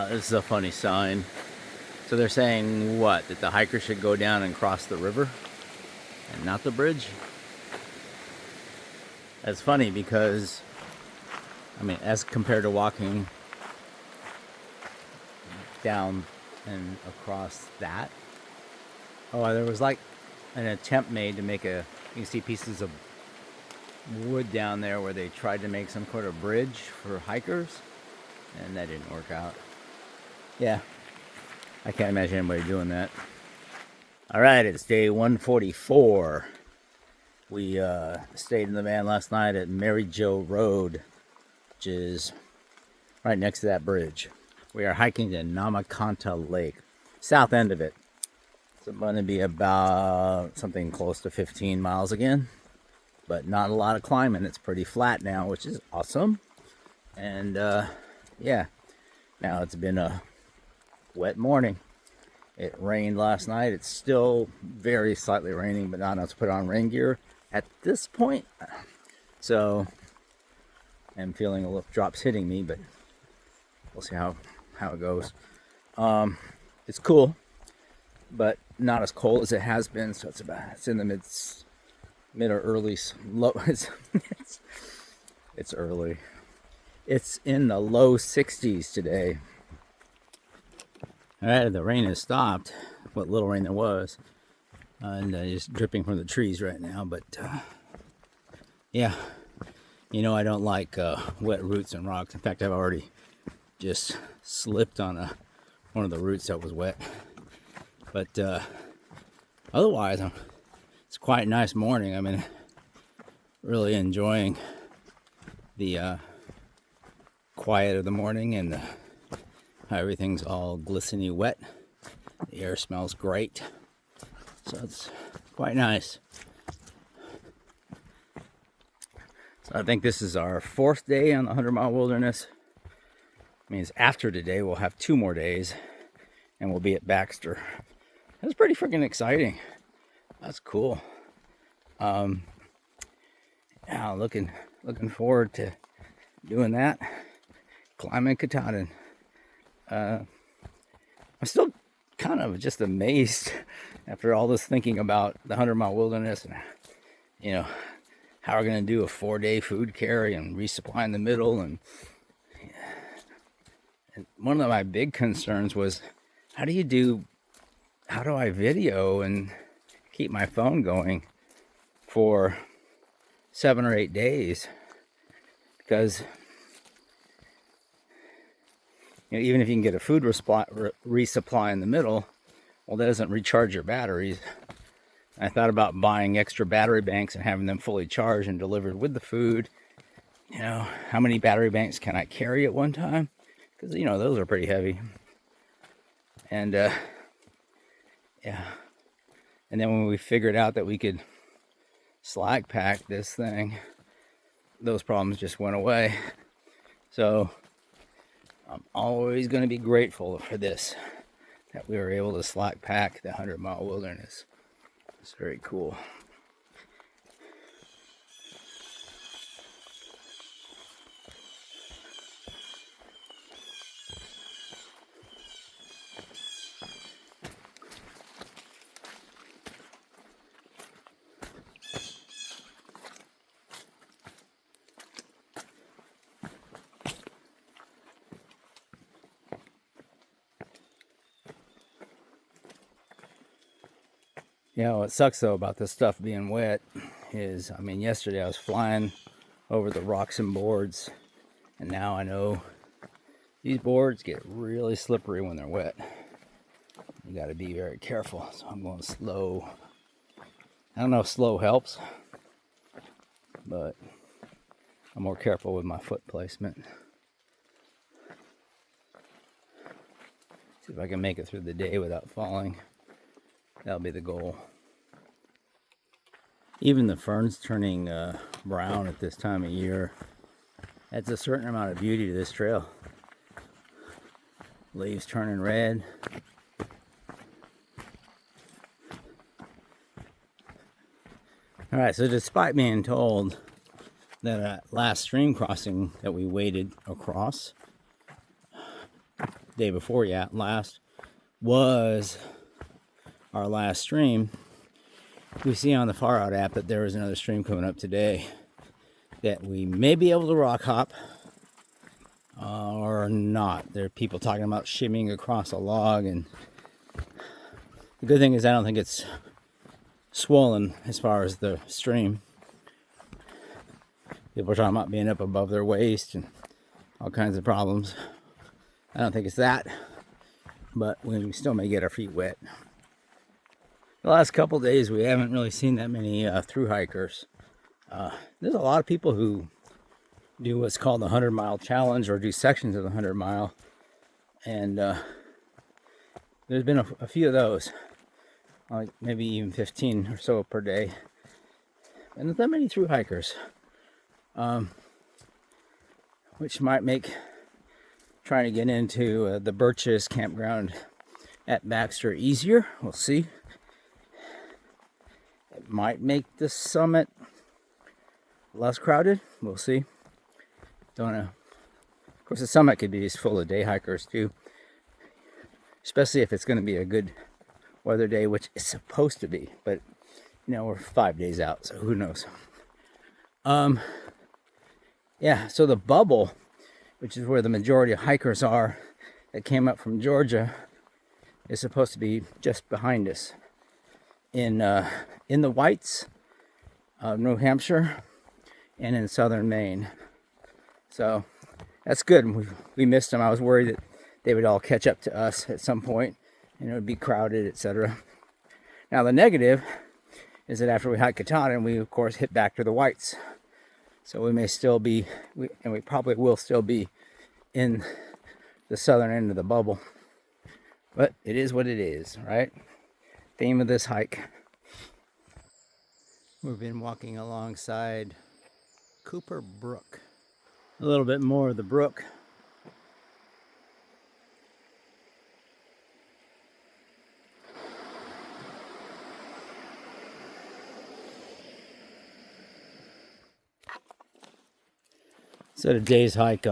This is a funny sign. So they're saying what? That the hiker should go down and cross the river and not the bridge? That's funny because, I mean, as compared to walking down and across that. Oh, there was like an attempt made to make you can see pieces of wood down there where they tried to make some sort of bridge for hikers, and that didn't work out. Yeah, I can't imagine anybody doing that. All right, it's day 144. We stayed in the van last night at Mary Jo Road, which is right next to that bridge. We are hiking to Nahmakanta Lake, south end of it. It's going to be about something close to 15 miles again, but not a lot of climbing. It's pretty flat now, which is awesome. And yeah, now it's been a wet morning. It rained last night. It's still very slightly raining, but not enough to put on rain gear at this point. So I'm feeling a little drops hitting me, but we'll see how it goes. It's cool, but not as cold as it has been. So it's in the mid or early low. It's early. It's in the low 60s today. All right, the rain has stopped. What little rain there was, and just dripping from the trees right now. But yeah, you know I don't like wet roots and rocks. In fact, I've already just slipped on one of the roots that was wet. But otherwise, it's quite a nice morning. I mean, really enjoying the quiet of the morning and how everything's all glistening wet. The air smells great, so it's quite nice. So I think this is our 4th day on the 100-mile wilderness. Means after today we'll have 2 more days and we'll be at Baxter. That's pretty freaking exciting. That's cool. Yeah, looking forward to doing that. Climbing Katahdin. I'm still kind of just amazed after all this thinking about the 100-mile wilderness and, you know, how we're going to do a 4-day food carry and resupply in the middle. And one of my big concerns was, how do I video and keep my phone going for 7 or 8 days? Because you know, even if you can get a food resupply in the middle, well, that doesn't recharge your batteries. I thought about buying extra battery banks and having them fully charged and delivered with the food. You know, how many battery banks can I carry at one time? Because, you know, those are pretty heavy. And, yeah. And then when we figured out that we could slack pack this thing, those problems just went away. So I'm always going to be grateful for this, that we were able to slack pack the 100-mile wilderness. It's very cool. Yeah, what sucks though about this stuff being wet is, I mean, yesterday I was flying over the rocks and boards, and now I know these boards get really slippery when they're wet. You got to be very careful. So I'm going slow. I don't know if slow helps, but I'm more careful with my foot placement. See if I can make it through the day without falling. That'll be the goal. Even the ferns turning brown at this time of year adds a certain amount of beauty to this trail. Leaves turning red. All right, so despite being told that last stream crossing that we waded across day before last was our last stream. We see on the Far Out app that there is another stream coming up today that we may be able to rock hop or not. There are people talking about shimmying across a log, and the good thing is I don't think it's swollen as far as the stream. People are talking about being up above their waist and all kinds of problems. I don't think it's that, but we still may get our feet wet. The last couple days we haven't really seen that many through hikers. There's a lot of people who do what's called the 100-mile challenge or do sections of the 100-mile, and there's been a few of those, like maybe even 15 or so per day, and not that many through hikers, which might make trying to get into the Birches campground at Baxter easier. We'll see. It might make the summit less crowded. We'll see. Don't know. Of course, the summit could be just full of day hikers too, especially if it's going to be a good weather day, which it's supposed to be. But you know, we're 5 days out, so who knows? Yeah. So the bubble, which is where the majority of hikers are, that came up from Georgia, is supposed to be just behind us in the Whites of New Hampshire and in southern Maine. So that's good. We missed them. I was worried that they would all catch up to us at some point and it would be crowded, etc. Now the negative is that after we hike Katahdin, we of course hit back to the Whites. So we may still be, and we probably will still be in the southern end of the bubble. But it is what it is, right? Theme of this hike. We've been walking alongside Cooper Brook. A little bit more of the brook. So today's hike,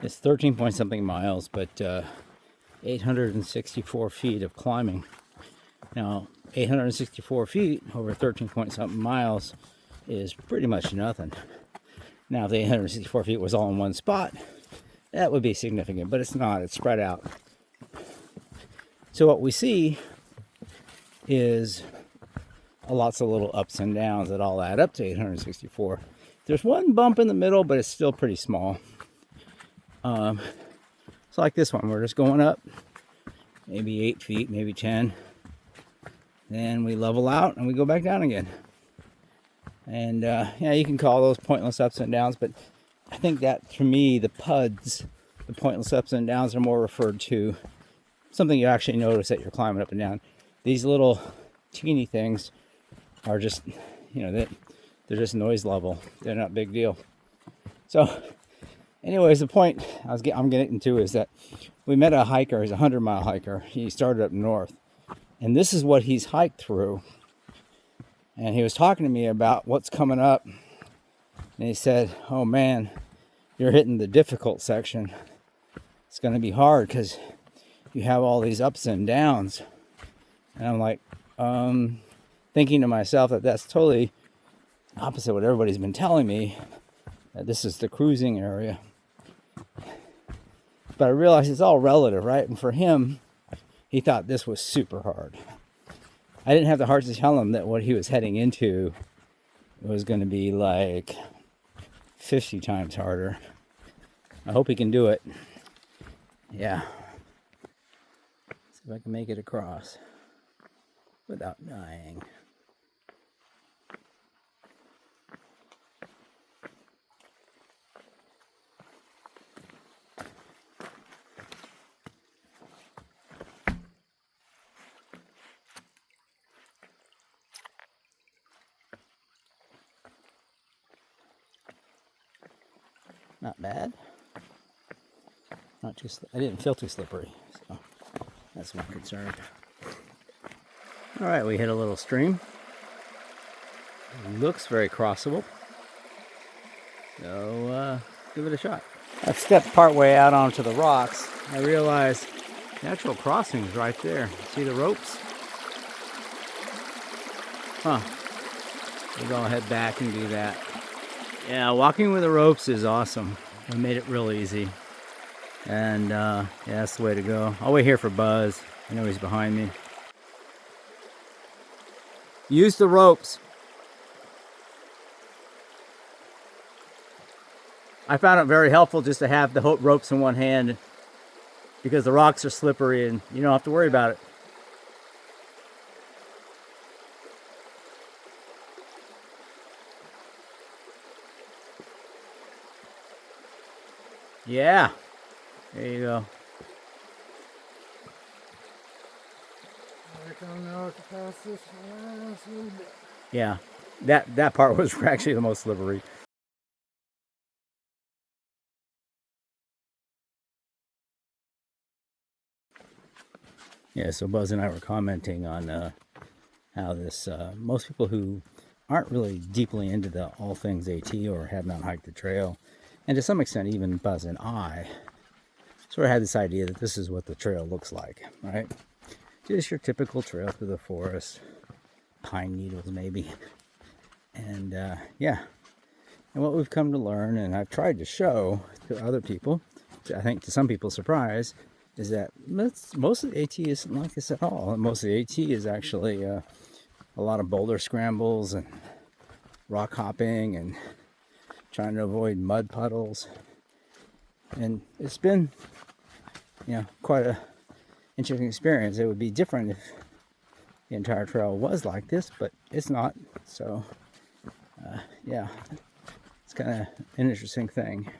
it's 13 point something miles, but 864 feet of climbing. Now, 864 feet over 13 point something miles is pretty much nothing. Now, if the 864 feet was all in one spot, that would be significant, but it's not. It's spread out. So what we see is lots of little ups and downs that all add up to 864. There's one bump in the middle, but it's still pretty small. It's like this one. We're just going up, maybe 8 feet, maybe 10. Then we level out and we go back down again. And yeah, you can call those pointless ups and downs, but I think that for me, the PUDs, the pointless ups and downs, are more referred to something you actually notice that you're climbing up and down. These little teeny things are just, you know, they're just noise level. They're not a big deal. So anyways, the point I'm getting to is that we met a hiker. He's a 100-mile hiker. He started up north, and this is what he's hiked through. And he was talking to me about what's coming up, and he said, "Oh man, you're hitting the difficult section. It's going to be hard because you have all these ups and downs." And I'm like, thinking to myself that that's totally opposite what everybody's been telling me, that this is the cruising area. But I realized it's all relative, right? And for him, he thought this was super hard. I didn't have the heart to tell him that what he was heading into was going to be like 50 times harder. I hope he can do it. Yeah. See if I can make it across without dying. Not bad. Not too. I didn't feel too slippery, so that's my concern. All right, we hit a little stream. It looks very crossable, so give it a shot. I've stepped part way out onto the rocks. I realized the actual crossing is right there. See the ropes? Huh. Maybe I'll head back and do that. Yeah, walking with the ropes is awesome. It made it real easy. And yeah, that's the way to go. I'll wait here for Buzz. I know he's behind me. Use the ropes. I found it very helpful just to have the ropes in one hand because the rocks are slippery and you don't have to worry about it. Yeah, there you go. I don't know if to pass this last little bit. Yeah, that part was actually the most slippery. Yeah, so Buzz and I were commenting on how this, most people who aren't really deeply into all things AT or have not hiked the trail, and to some extent even Buzz and I, sort of had this idea that this is what the trail looks like, right? Just your typical trail through the forest, pine needles maybe, and yeah. And what we've come to learn, and I've tried to show to other people, I think to some people's surprise, is that most of the AT isn't like this at all. Most of the AT is actually a lot of boulder scrambles and rock hopping and trying to avoid mud puddles. And it's been, quite an interesting experience. It would be different if the entire trail was like this, but it's not. So, yeah, it's kind of an interesting thing.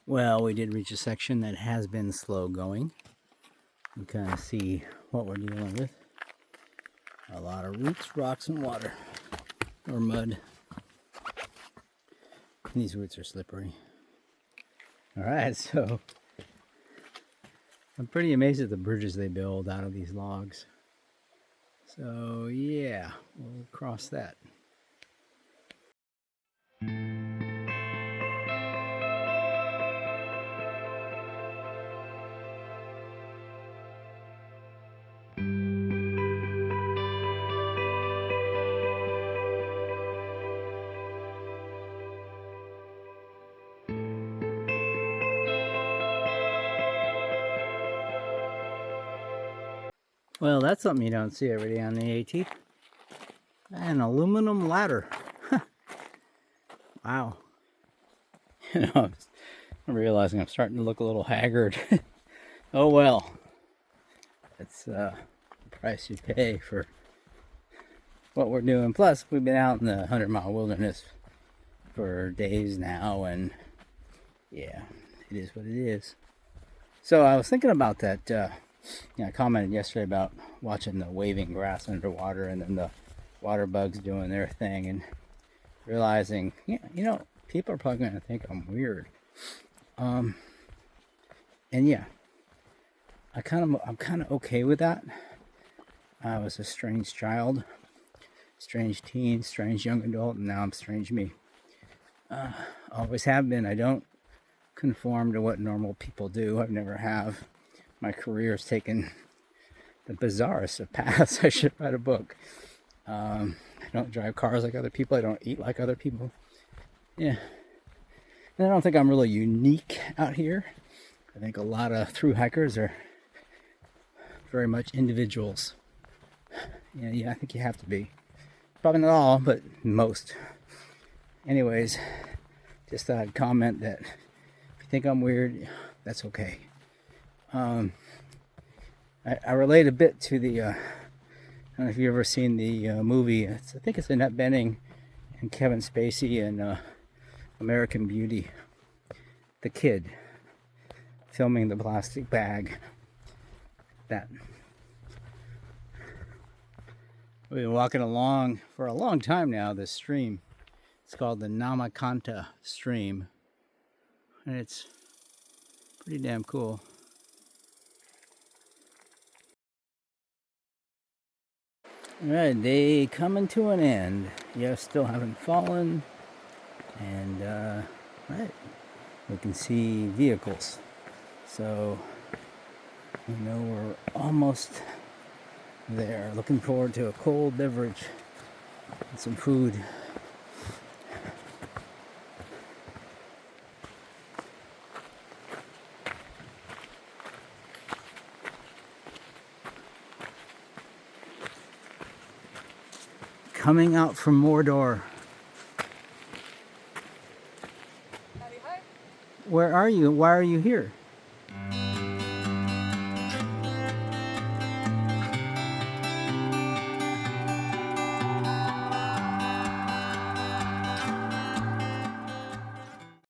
Well, we did reach a section that has been slow going. You kind of see what we're dealing with. A lot of roots, rocks, and water, or mud. And these roots are slippery. Alright, so I'm pretty amazed at the bridges they build out of these logs. So yeah, we'll cross that. Well, that's something you don't see every day on the AT. An aluminum ladder. Wow. I'm realizing I'm starting to look a little haggard. Oh well. That's the price you pay for what we're doing. Plus, we've been out in the 100-mile wilderness for days now, and yeah, it is what it is. So I was thinking about that. I commented yesterday about watching the waving grass underwater and then the water bugs doing their thing, and realizing, people are probably going to think I'm weird. And yeah, I'm kind of okay with that. I was a strange child, strange teen, strange young adult, and now I'm strange me. Always have been. I don't conform to what normal people do. I've never have. My career's taken the bizarrest of paths. I should write a book. I don't drive cars like other people. I don't eat like other people. Yeah. And I don't think I'm really unique out here. I think a lot of thru hikers are very much individuals. Yeah, I think you have to be. Probably not all, but most. Anyways, just thought I'd comment that if you think I'm weird, that's okay. I relate a bit to the, I don't know if you've ever seen the movie, I think it's Annette Bening and Kevin Spacey in American Beauty. The kid filming the plastic bag. that. We've been walking along for a long time now, this stream. It's called the Nahmakanta stream. And it's pretty damn cool. Alright, day coming to an end. You still haven't fallen. And, right, we can see vehicles. So, we know we're almost there. Looking forward to a cold beverage and some food. Coming out from Mordor. Where are you? Why are you here?